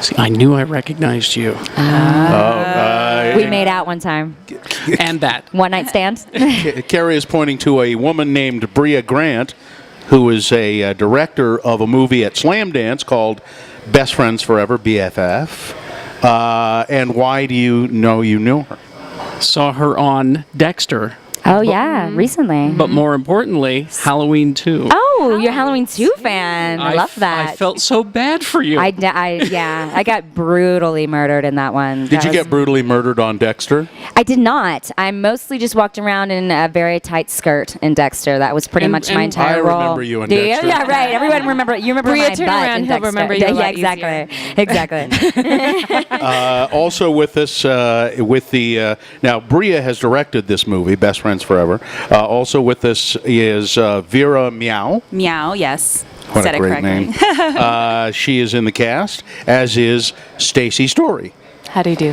See, I knew I recognized you. We made out one time. And that. One night stand. Carrie is pointing to a woman named Brea Grant, who is a director of a movie at Sundance called Best Friends Forever, BFF. And why do you know you knew her? Saw her on Dexter. Oh, yeah, recently. But more importantly, Halloween 2. Oh, you're a Halloween 2 fan. I love that. I felt so bad for you. I got brutally murdered in that one. Did you get brutally murdered on Dexter? I did not. I mostly just walked around in a very tight skirt in Dexter. That was pretty much my entire role. I remember you in Dexter. Yeah, right. Everyone remember. You remember Brea, my turn butt around, in he'll Dexter. remember you a lot Exactly. Also with us, now Brea has directed this movie, Best Friends Forever. Also with us is Vera Miao. Miao, yes. What Said a it great correctly. name. She is in the cast, as is Stacy Story. How do you do?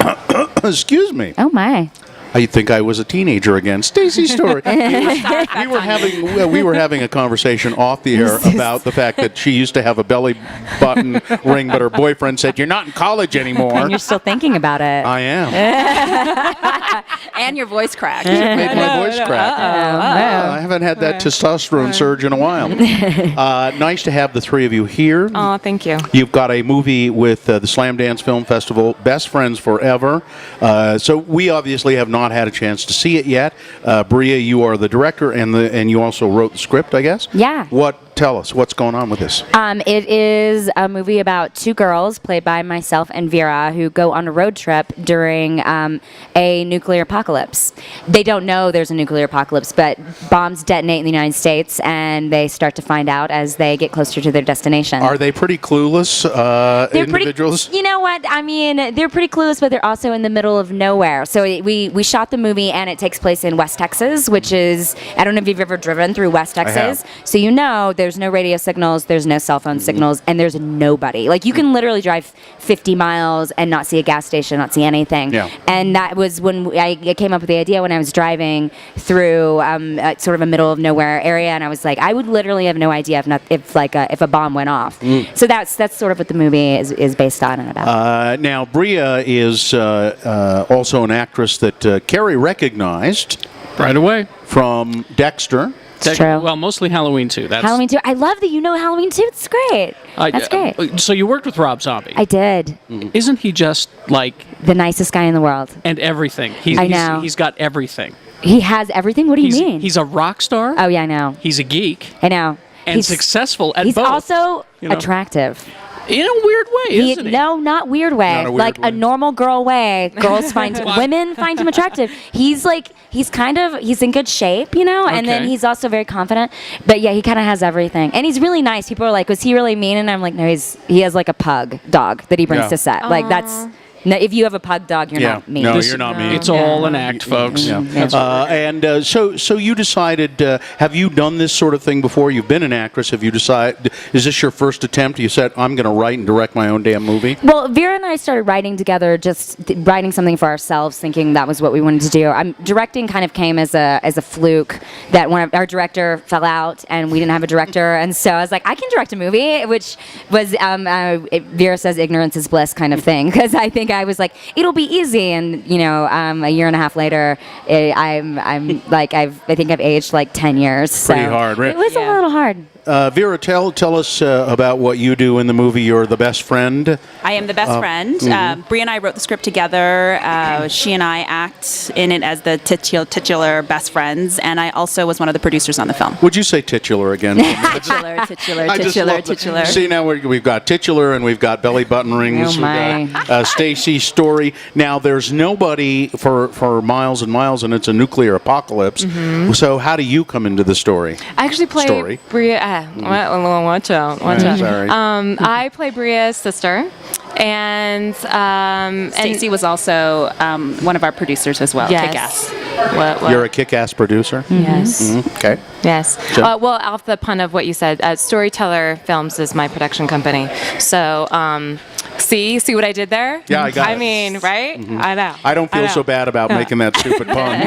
Excuse me. Oh, my. I think I was a teenager again. Stacy Story. We were having a conversation off the air about the fact that she used to have a belly button ring, but her boyfriend said, "You're not in college anymore." And you're still thinking about it. I am. And your voice cracked. It made my voice crack. I haven't had that testosterone surge in a while. Nice to have the three of you here. Oh, thank you. You've got a movie with the Sundance Film Festival, Best Friends Forever. So we obviously have not had a chance to see it yet. Brea, you are the director, and you also wrote the script, I guess? Yeah. Tell us, what's going on with this? It is a movie about two girls, played by myself and Vera, who go on a road trip during a nuclear apocalypse. They don't know there's a nuclear apocalypse, but bombs detonate in the United States, and they start to find out as they get closer to their destination. Are they pretty clueless individuals? You know what? I mean, they're pretty clueless, but they're also in the middle of nowhere. So we shot the movie, and it takes place in West Texas, which is, I don't know if you've ever driven through West Texas. So you know there's no radio signals, there's no cell phone signals, and there's nobody. Like, you can literally drive 50 miles and not see a gas station, not see anything. Yeah. And that was when I came up with the idea when I was driving through sort of a middle of nowhere area, and I was like, I would literally have no idea if a bomb went off. So that's sort of what the movie is based on and about. Now, Brea is also an actress that Carrie recognized Right away. from Dexter. It's true. Well, mostly Halloween 2. That's Halloween 2. I love that you know Halloween 2. It's great. That's great. So you worked with Rob Zombie. I did. Isn't he just like The nicest guy in the world. and everything? I know. He's got everything. He has everything? What do you mean? He's a rock star. Oh, yeah, I know. He's a geek I know. and successful at He's both. also you know? attractive. In a weird way, isn't he? No, not weird way. Not a weird like way. a normal girl way. Girls women find him attractive. He's in good shape, you know, and then Okay. he's also very confident. But yeah, he kind of has everything. And he's really nice. People are like, was he really mean? And I'm like, no, he has like a pug dog that he brings Yeah. to set. Like, that's, no, if you have a pug dog, you're not mean. No, you're not mean. It's all an act, folks. Yeah. That's So you decided, have you done this sort of thing before? You've been an actress. Have you decided, is this your first attempt? You said, I'm going to write and direct my own damn movie? Well, Vera and I started writing together, just writing something for ourselves, thinking that was what we wanted to do. Directing kind of came as a fluke, that our director fell out and we didn't have a director, and so I was like, I can direct a movie, which was Vera says ignorance is bliss kind of thing, because I think I was like, it'll be easy, and you know, a year and a half later, I think I've aged like 10 years. Pretty so hard, right? It was a little hard. Vera, tell us about what you do in the movie. You're the best friend. I am the best friend. Brea and I wrote the script together. She and I act in it as the titular best friends, and I also was one of the producers on the film. Would you say titular again? Titular. See, now we've got titular and we've got belly button rings. Oh, my. We've got Stacy Story. Now, there's nobody for miles and miles, and it's a nuclear apocalypse. So how do you come into the story? I actually play Brea. Watch out. Sorry. I play Brea's sister. And Stacy was also one of our producers as well. Yes. Kick-ass. What? You're a kick-ass producer? Yes. Okay. Yes. So- Well, off the pun of what you said, Storyteller Films is my production company. So See what I did there? Yeah, I got it. I mean, right? I know. I don't feel so bad about making that stupid pun.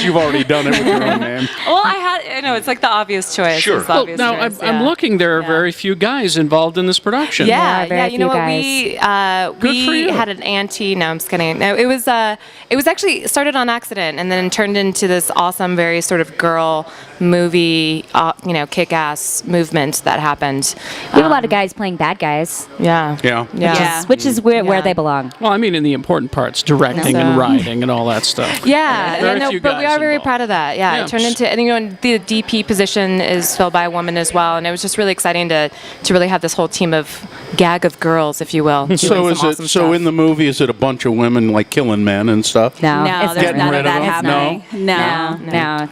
You've already done it with your own name. Well, I know it's like the obvious choice. Sure. It's the Well, obvious now choice, I'm looking. There are very few guys involved in this production. Yeah, very You know few what? guys. Good for We you. had an auntie. No, I'm just kidding. No, it was actually started on accident and then turned into this awesome, very sort of girl movie, kick-ass movement that happened. We have a lot of guys playing bad guys, Yeah. Yeah. Yeah. which is where Yeah. they belong. Well, I mean, in the important parts, directing and writing and all that stuff. Yeah, Very no, few but we guys are very involved. proud of that. Yeah, Yeah. it turned into, and the DP position is filled by a woman as well, and it was just really exciting to really have this whole team of gag of girls, if you will. So doing is some it? awesome So stuff. in the movie, is it a bunch of women like killing men and stuff? No, No, it's there's Getting none rid of of that them? happening.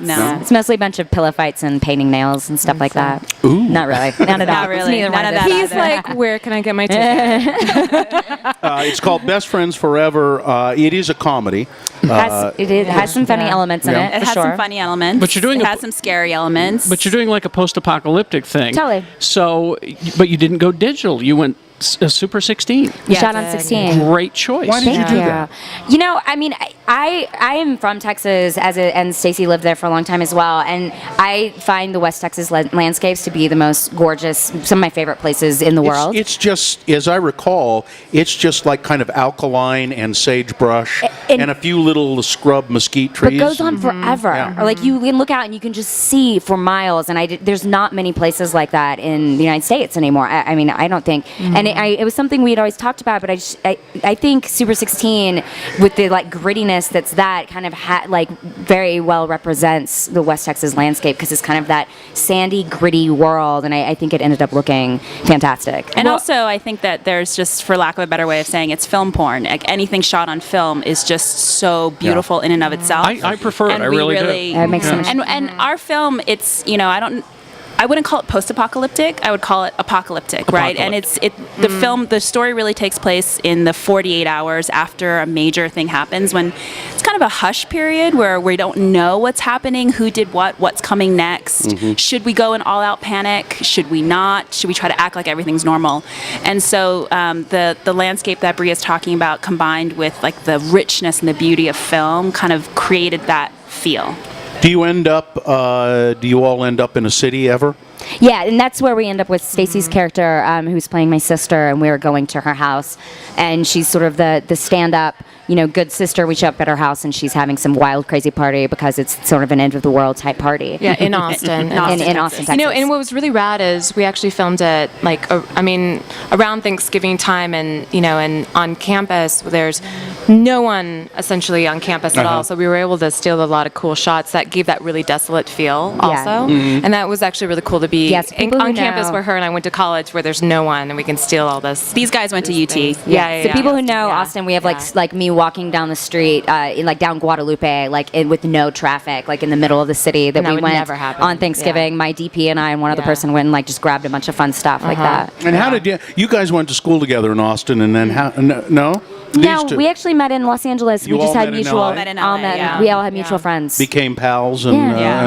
No. It's mostly a bunch of pillow fights and painting nails and stuff like that. Ooh. Not really. None at all. Not really. It's neither None one of of that those. He's either. like, where can I get my ticket? It's called Best Friends Forever. It is a comedy. It has some funny elements in Yeah. it, It for has sure. some funny elements. But you're doing it a- has some scary elements. But you're doing like a post-apocalyptic thing. Totally. So, but you didn't go digital. You went Super 16. We Yeah, shot on did. 16. Great choice. Why did you do Yeah. that? You know, I mean, I am from Texas, and Stacy lived there for a long time as well, and I find the West Texas landscapes to be the most gorgeous, some of my favorite places in the world. It's just, as I recall, it's just like kind of alkaline and sagebrush and a few little scrub mesquite but trees. it goes on forever. Yeah. Or like you can look out and you can just see for miles, and there's not many places like that in the United States anymore. I mean, I don't think, and it was something we had always talked about, but I think Super 16 with the like grittiness that's that kind of like very well represents the West Texas landscape because it's kind of that sandy, gritty world, and I think it ended up looking fantastic. And also, I think that there's just, for lack of a better way of saying, it's film porn. Like anything shot on film is just so beautiful in and of itself. I prefer it. And I we really do. It makes so much and our film, it's I wouldn't call it post-apocalyptic. I would call it apocalyptic, right? And the film, the story really takes place in the 48 hours after a major thing happens, when it's kind of a hush period where we don't know what's happening, who did what's coming next. Should we go in all-out panic? Should we not? Should we try to act like everything's normal? And so the landscape that Brea is talking about, combined with like the richness and the beauty of film, kind of created that feel. Do you all end up in a city ever? Yeah, and that's where we end up with Stacy's character, who's playing my sister, and we're going to her house, and she's sort of the stand-up, good sister. We show up at her house, and she's having some wild, crazy party because it's sort of an end-of-the-world type party. Yeah, in Austin. in Austin, Texas. And what was really rad is we actually filmed it around Thanksgiving time, and and on campus there's no one essentially on campus at all, so we were able to steal a lot of cool shots that gave that really desolate feel also, and that was actually really cool to be Yes, people who on campus know- where her and I went to college, where there's no one and we can steal all this. These guys went to UT. So people who know Austin, we have like me walking down the street, down Guadalupe, with no traffic, like in the middle of the city. That And that we would went never happen. on Thanksgiving. Yeah. My DP and I and one other person went and just grabbed a bunch of fun stuff like that. And how did you guys went to school together in Austin, and then how? No. No, These two we actually met in Los Angeles. You we just all had met in mutual. LA? Met in LA, yeah. We all had mutual friends. became pals, and Yeah.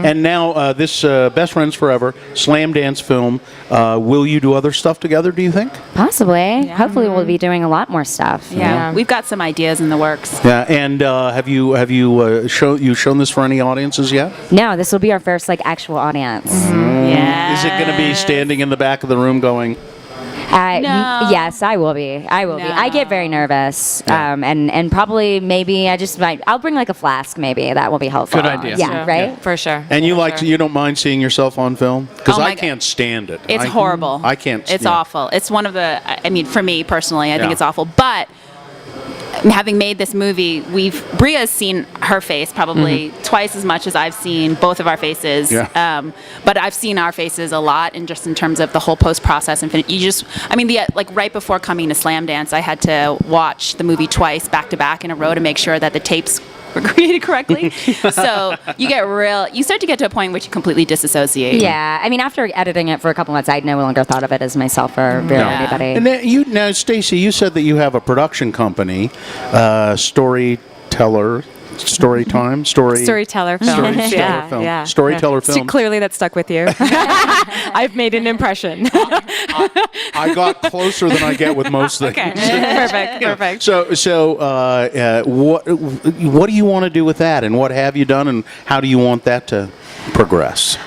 and now this Best Friends Forever Slam Dance film. Will you do other stuff together? Do you think? Possibly. Hopefully, we'll be doing a lot more stuff. Yeah, we've got some ideas in the works. Yeah. And have you shown this for any audiences yet? No, this will be our first actual audience. Yeah. Is it going to be standing in the back of the room going? No. Yes, I will be. I will be. I get very nervous, and probably maybe I'll bring a flask. Maybe that will be helpful. Good idea. Yeah, Sure. right. For sure. And you For sure. you don't mind seeing yourself on film? Because Oh my I can't stand it. It's horrible. I can't. It's awful. It's one of the. I mean, for me personally, I think Yeah. it's awful. But having made this movie, Brea's seen her face probably twice as much as I've seen both of our faces. Yeah. But I've seen our faces a lot, and just in terms of the whole post process. And right before coming to Slam Dance, I had to watch the movie twice, back to back in a row, to make sure that the tapes were created correctly. So you start to get to a point where you completely disassociate. Yeah, I mean, after editing it for a couple months, I no longer thought of it as myself or really anybody. And then Stacy, you said that you have a production company, Storyteller Story time? Storyteller films. Storyteller film. Storyteller So film. clearly that stuck with you. I've made an impression. I got closer than I get with most things. Okay. Perfect. So, what do you want to do with that, and what have you done, and how do you want that to progress?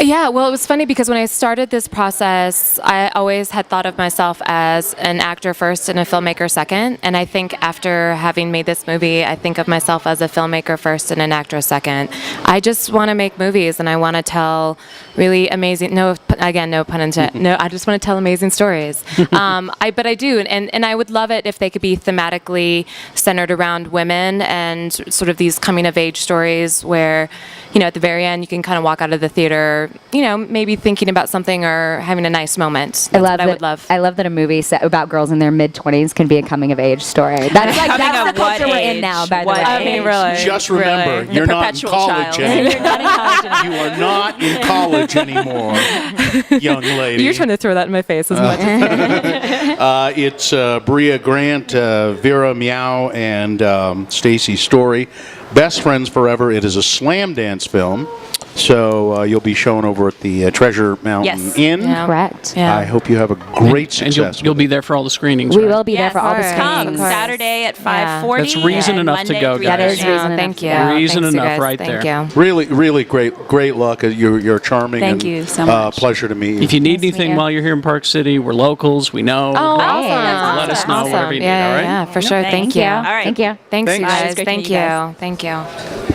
Yeah, well, it was funny because when I started this process, I always had thought of myself as an actor first and a filmmaker second. And I think after having made this movie, I think of myself as a filmmaker first and an actor second. I just want to make movies, and I want to tell really amazing, no pun intended, no, I just want to tell amazing stories. But I do, and I would love it if they could be thematically centered around women and sort of these coming of age stories where, at the very end, you can kind of walk out of the theater, maybe thinking about something or having a nice moment. That's what I would love. I love that a movie set about girls in their mid-20s can be a coming-of-age story. That's the culture we're in now, by the way. I mean, really. Just remember, really. you're not in college anymore. You are not in college anymore, young lady. You're trying to throw that in my face as much as It's Brea Grant, Vera Miao, and Stacy Story. Best Friends Forever. It is a Slamdance film. So you'll be shown over at the Treasure Mountain Inn. Yeah. Correct. Yeah. I hope you have a great And success. you'll be there for all the screenings. We right? will be there for all the Yes, Come screenings. Saturday at 5:40. That's reason and enough to Monday, go, 3:30. guys. That is reason enough Thank to you. go. Reason Thanks, you enough guys. right Thank there. you. Really great luck. You're charming. Thank and, you so much. Pleasure to meet you. If you need Nice to meet anything you. while you're here in Park City, we're locals. We know. Oh, Great. awesome. That's Let us know Awesome. whatever you need, Yeah, all right? yeah, for sure. Thank Thank you. you. All right. Thank you. Thanks, Thanks. you Bye. It was guys. great to Thank meet you guys. you. Thank you.